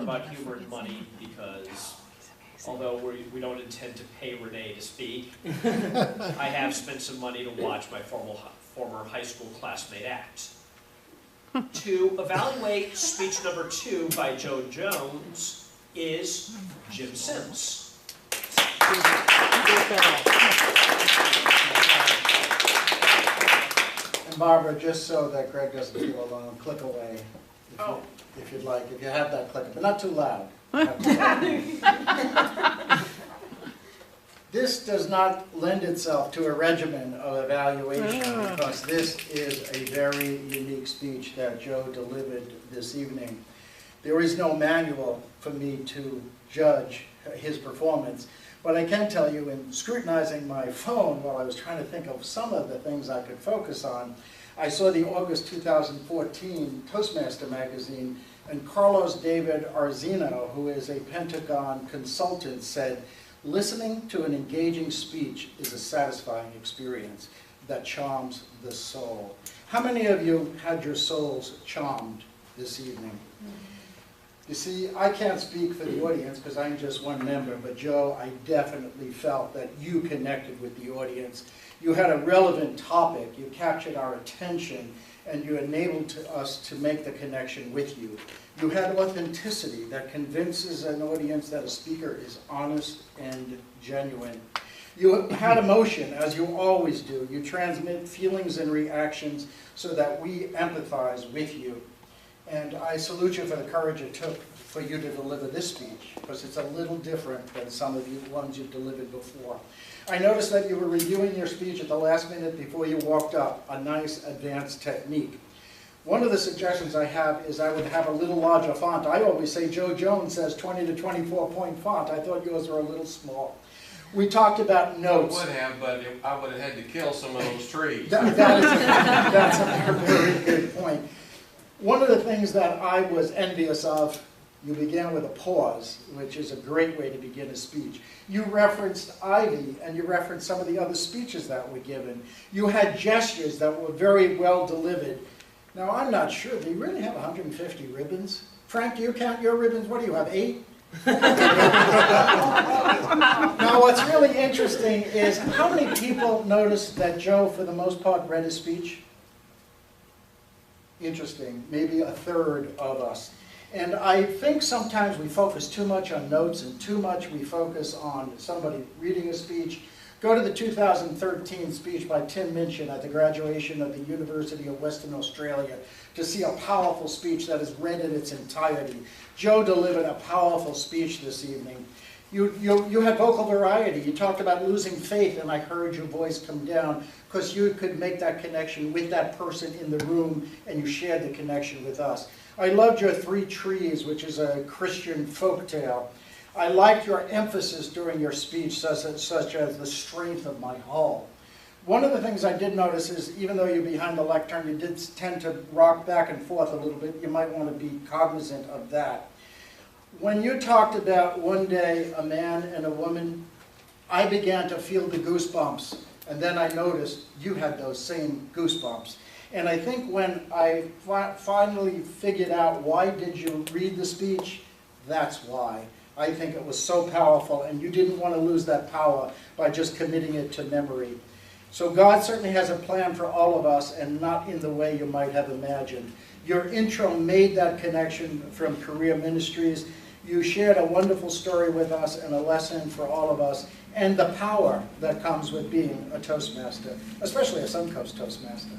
part about humor and money, because although we don't intend to pay Renee to speak, I have spent some money to watch my former high school classmate act. To evaluate speech number 2 by Joe Jones is Jim Sims. And Barbara, just so that Greg doesn't feel alone, click away if you'd like, if you have that clicker, but not too loud. Not too loud. This does not lend itself to a regimen of evaluation because this is a very unique speech that Joe delivered this evening. There is no manual for me to judge his performance, but I can tell you in scrutinizing my phone while I was trying to think of some of the things I could focus on, I saw the August 2014 Toastmaster magazine, and Carlos David Arzino, who is a Pentagon consultant, said, "Listening to an engaging speech is a satisfying experience that charms the soul." How many of you had your souls charmed this evening? You see, I can't speak for the audience because I'm just one member, but Joe, I definitely felt that you connected with the audience. You had a relevant topic, you captured our attention, and you enabled us to make the connection with you. You had authenticity that convinces an audience that a speaker is honest and genuine. You had emotion, as you always do. You transmit feelings and reactions so that we empathize with you. And I salute you for the courage it took for you to deliver this speech, because it's a little different than some of the ones you've delivered before. I noticed that you were reviewing your speech at the last minute before you walked up, a nice advanced technique. One of the suggestions I have is I would have a little larger font. I always say Joe Jones says 20 to 24 point font. I thought yours were a little small. We talked about notes. I would have, but I would have had to kill some of those trees. That's a very good point. One of the things that I was envious of, you began with a pause, which is a great way to begin a speech. You referenced Ivy, and you referenced some of the other speeches that were given. You had gestures that were very well delivered. Now, I'm not sure, do you really have 150 ribbons? Frank, do you count your ribbons? What do you have, 8? Now, what's really interesting is how many people noticed that Joe, for the most part, read his speech? Interesting, maybe a third of us. And I think sometimes we focus too much on notes and too much we focus on somebody reading a speech. Go to the 2013 speech by Tim Minchin at the graduation of the University of Western Australia to see a powerful speech that is read in its entirety. Joe delivered a powerful speech this evening. You had vocal variety. You talked about losing faith, and I heard your voice come down because you could make that connection with that person in the room, and you shared the connection with us. I loved your 3 Trees, which is a Christian folktale. I liked your emphasis during your speech, such as the strength of my hull. One of the things I did notice is, even though you're behind the lectern, you did tend to rock back and forth a little bit. You might want to be cognizant of that. When you talked about one day a man and a woman, I began to feel the goosebumps, and then I noticed you had those same goosebumps. And I think when I finally figured out why did you read the speech, that's why. I think it was so powerful, and you didn't want to lose that power by just committing it to memory. So God certainly has a plan for all of us, and not in the way you might have imagined. Your intro made that connection from Career Ministries. You shared a wonderful story with us and a lesson for all of us, and the power that comes with being a Toastmaster, especially a Suncoast Toastmaster.